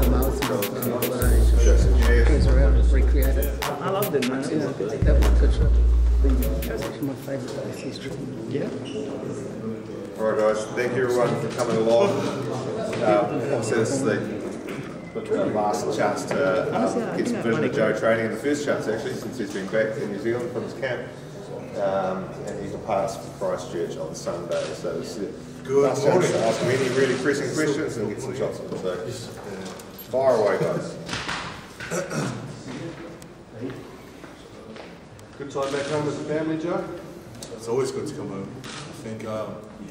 some hours goes around and recreate it. I loved it, man. Yeah, that was a good trip. That's actually my favourite overseas trip. Yeah. Alright guys, thank you everyone for coming along. Obviously this is the last chance to get some vision of Joe training, and the first chance actually since he's been back in New Zealand from his camp. And he departs for Christchurch on Sunday, so this is the last chance to ask him any really pressing questions and get some shots on. So fire away guys. Good time back home with the family, Joe? It's always good to come home. I think,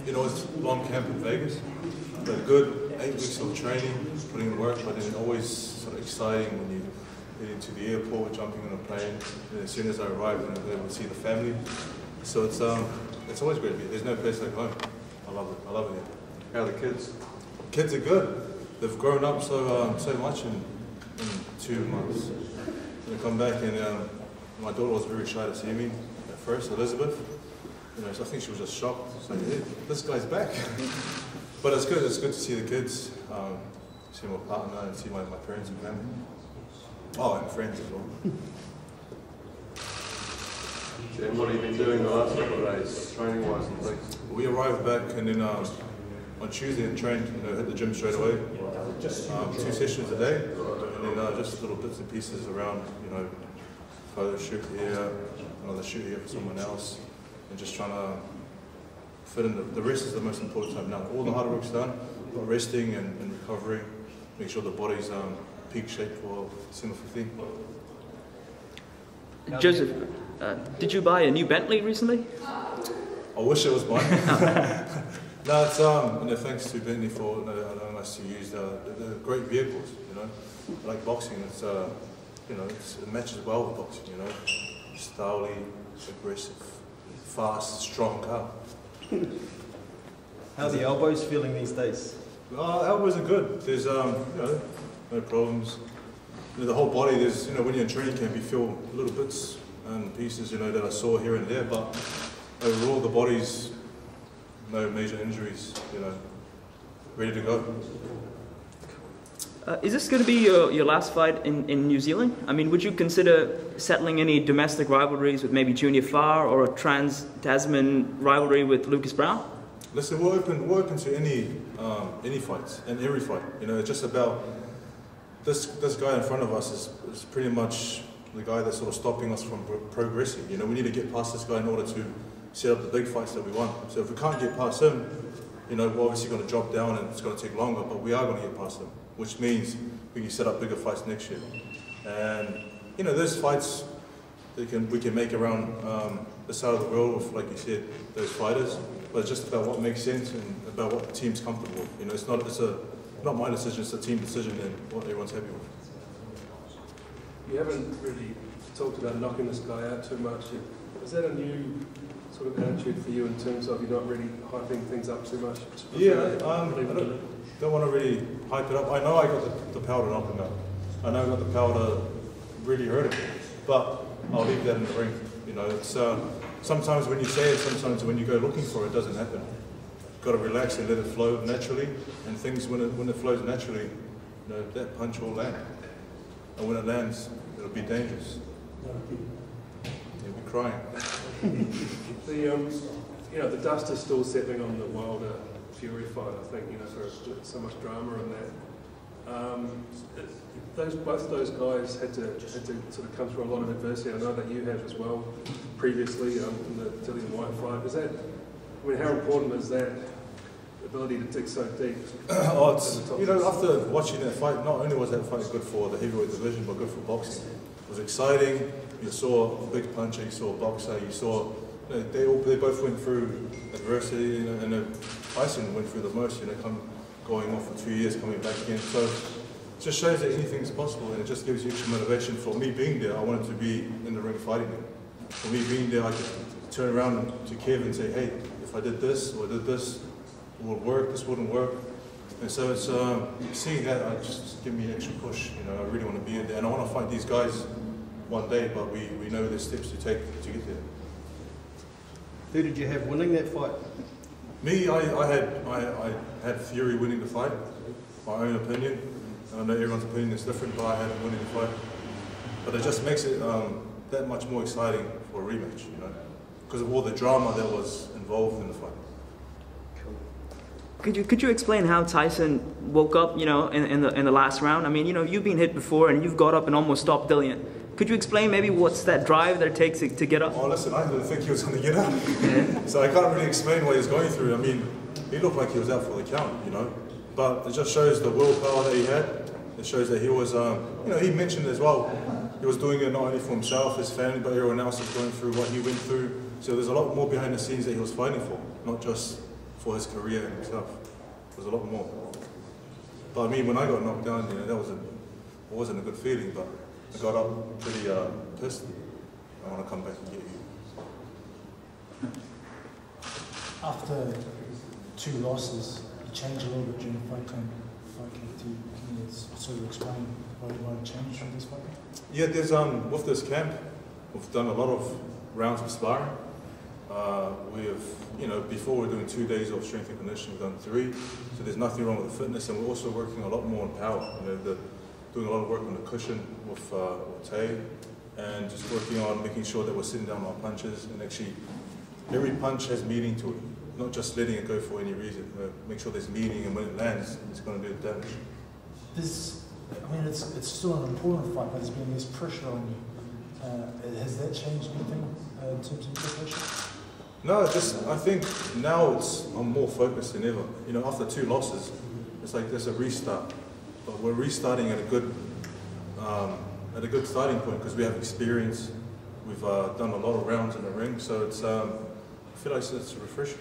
you know, it's a long camp in Vegas, but a good 8 weeks of training, putting in work, but then always sort of exciting when you get into the airport, jumping on a plane, and as soon as I arrive, I'm able to see the family. So it's always great to be here. There's no place like home. I love it here. How are the kids? Kids are good. They've grown up so much in 2 months. They come back and my daughter was very shy to see me at first, Elizabeth. You know, so I think she was just shocked. So hey, this guy's back. But it's good. It's good to see the kids, see my partner, and see my parents and family. Oh, and friends as well. And what have you been doing the last couple of days, training-wise and things? We arrived back and then on Tuesday and trained. You know, hit the gym straight away. 2 sessions a day, and then just little bits and pieces around. You know, photo shoot here, another shoot here for someone else, and just trying to fit in. The rest is the most important time now. All the hard work's done, but resting and recovering, make sure the body's peak shape for December 15th. Joseph, did you buy a new Bentley recently? I wish it was mine. No, it's you know, thanks to Bentley for allowing us to use they're great vehicles. You know, like boxing, it's you know, it matches well with boxing. You know, stylish, aggressive, fast, strong car. How are the elbows feeling these days? Elbows are good. There's you know, no problems. You know, the whole body, there's, you know, when you're in training camp, you feel little bits and pieces, you know, that I saw here and there, but overall the body's no major injuries, you know, ready to go. Is this going to be your last fight in New Zealand? I mean, would you consider settling any domestic rivalries with maybe Junior Farr or a trans-Tasman rivalry with Lucas Browne? Listen, we're open to any fights and every fight. You know, it's just about this guy in front of us is pretty much the guy that's sort of stopping us from progressing. You know, we need to get past this guy in order to set up the big fights that we want. So if we can't get past him, you know, we're obviously going to drop down and it's going to take longer, but we are going to get past him, which means we can set up bigger fights next year. And, you know, those fights we can make around the side of the world with, like you said, those fighters, but it's just about what makes sense and about what the team's comfortable with. You know, it's not my decision, it's a team decision and what everyone's happy with. You haven't really talked about knocking this guy out too much. Is that a new sort of attitude for you in terms of you're not really hyping things up too much? Yeah, I don't want to really hype it up. I know I got the power to knock him out. I know I got the power to really hurt him, but I'll leave that in the ring. You know, it's sometimes when you say it, sometimes when you go looking for it, it doesn't happen. You've got to relax and let it flow naturally, and things when it flows naturally, you know, that punch will land. And when it lands, it'll be dangerous. You'll be crying. You know, the dust is still settling on the Wilder Fury fight. I think, you know, for so much drama in that. Both those guys had to sort of come through a lot of adversity. I know that you have as well previously in the Dillian White fight. Is that? I mean, how important is that ability to dig so deep? You know, after watching that fight, not only was that fight good for the heavyweight division, but good for boxing. It was exciting. You saw a big puncher, you saw a boxer, you saw, you know, they both went through adversity, you know, and Tyson went through the most, you know, going off for 2 years, coming back again. So it just shows that anything's possible, and it just gives you extra motivation. For me being there, I wanted to be in the ring fighting them. For me being there, I could turn around to Kev and say, hey, if I did this or did this, it would work, this wouldn't work. And so it's seeing that, just give me an extra push. You know, I really want to be in there, and I want to fight these guys one day, but we know the steps to take to get there. Who did you have winning that fight? Me, I had Fury winning the fight, my own opinion. I know everyone's opinion is different, but I had him winning the fight. But it just makes it that much more exciting for a rematch, you know, because of all the drama that was involved in the fight. Could you explain how Tyson woke up, you know, in the last round? I mean, you know, you've been hit before and you've got up and almost stopped Dillian. Could you explain maybe what's that drive that it takes to get up? Oh, listen, I didn't think he was going to get up, so I can't really explain what he was going through. I mean, he looked like he was out for the count, you know, but it just shows the willpower that he had. It shows that he was, you know, he mentioned as well, he was doing it not only for himself, his family, but everyone else was going through what he went through. So there's a lot more behind the scenes that he was fighting for, not just for his career and himself. There's a lot more. But I mean, when I got knocked down, you know, it wasn't a good feeling, but I got up pretty pissed. I want to come back and get you. After 2 losses, you changed a little bit during the fight camp. Can you sort of explain why you changed from this fight? Yeah, there's with this camp, we've done a lot of rounds of sparring. We have, you know, before we're doing 2 days of strength and conditioning, we've done 3. So there's nothing wrong with the fitness, and we're also working a lot more on power. You know, doing a lot of work on the cushion with Tay, and just working on making sure that we're sitting down on our punches, and actually every punch has meaning to it, not just letting it go for any reason. Make sure there's meaning, and when it lands, it's going to do the damage. I mean, it's still an important fight, but there's been this pressure on you. Has that changed anything in terms of preparation? No, I think now I'm more focused than ever. You know, after 2 losses, it's like there's a restart. But we're restarting at a good starting point because we have experience. We've done a lot of rounds in the ring, so it's I feel like it's refreshing.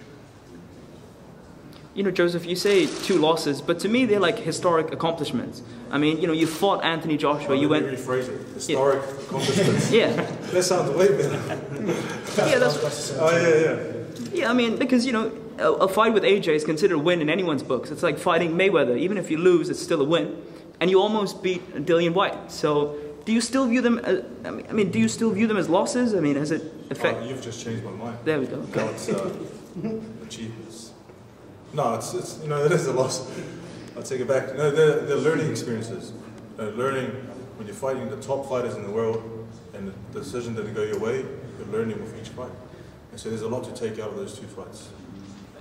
You know, Joseph, you say 2 losses, but to me they're like historic accomplishments. I mean, you know, you fought Anthony Joshua. You went. Rephrase it. Historic accomplishments. Yeah. That sounds way better. Yeah, that's. Oh yeah. Yeah, I mean, because you know, a fight with AJ is considered a win in anyone's books. It's like fighting Mayweather. Even if you lose, it's still a win. And you almost beat Dillian White. So, do you still view them? I mean, do you still view them as losses? I mean, has it affected? You've just changed my mind. There we go. Now it's achievements. No, it's you know, it is a loss. I'll take it back. No, they're learning experiences. Learning when you're fighting the top fighters in the world, and the decision didn't go your way. You're learning with each fight, and so there's a lot to take out of those 2 fights.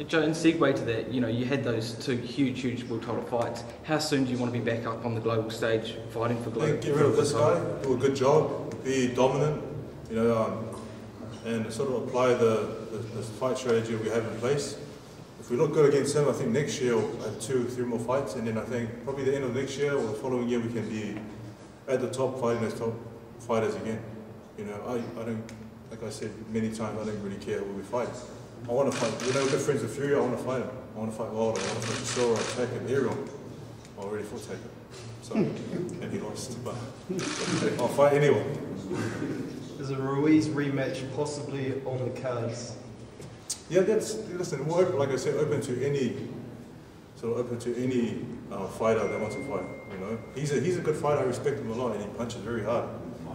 Joe, in segue to that, you know, you had those 2 huge world title fights. How soon do you want to be back up on the global stage fighting for global? Get rid of this guy, do a good job, be dominant, you know, and sort of apply the fight strategy we have in place. If we look good against him, I think next year we'll have 2 or 3 more fights, and then I think probably the end of next year or the following year we can be at the top fighting as top fighters again. You know, I don't, like I said many times, I don't really care who we fight. I want to fight, you know, good friends with Fury, I want to fight him. I want to fight Wilder, I want to fight Sora, Taker, everyone. I already fought Taker, so, and he lost, but I'll fight anyone. Is a Ruiz rematch possibly on the cards? Yeah, listen, we're open, like I said, open to any fighter that wants to fight. You know, he's a good fighter. I respect him a lot, and he punches very hard,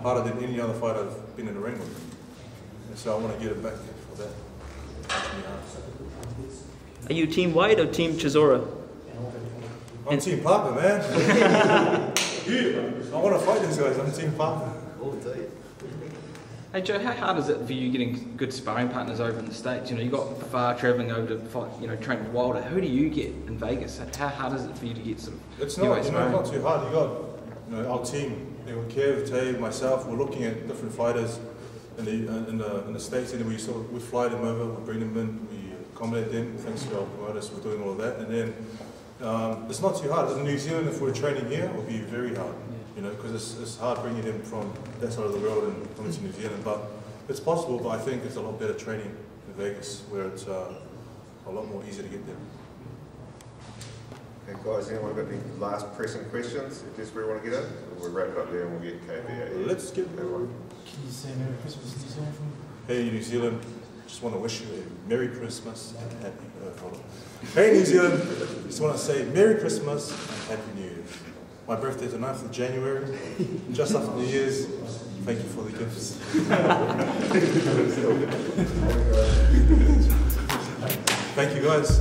harder than any other fighter I've been in the ring with. And so I want to get him back for that. Are you Team White or Team Chisora? I'm Team Parker, man. I want to fight these guys. I'm Team Parker. All day. Hey Joe, how hard is it for you getting good sparring partners over in the States? You know, you got far travelling over to fight, you know, train with Wilder. Who do you get in Vegas? How hard is it for you to get some? It's not, you know, not too hard. You got, you know, our team. You know, Kev, Tay, myself. We're looking at different fighters in the States, and we fly them over, we bring them in, we accommodate them. Thanks to our promoters for doing all of that. And then it's not too hard. In New Zealand, if we're training here, it would be very hard. You know, because it's hard bringing them from that side of the world and coming to New Zealand. But it's possible, but I think it's a lot better training in Vegas, where it's a lot more easy to get there. Okay, guys, anyone got any last pressing questions? Just where you want to get in? We'll wrap it up there and we'll get KB. Let's get everyone. Can you say Merry Christmas to New Zealand from? Hey New Zealand, just want to wish you a Merry Christmas and Happy Hey New Zealand, just want to say Merry Christmas and Happy New Year. My birthday's the 9th of January, just after New Year's. Thank you for the gifts. Thank you guys.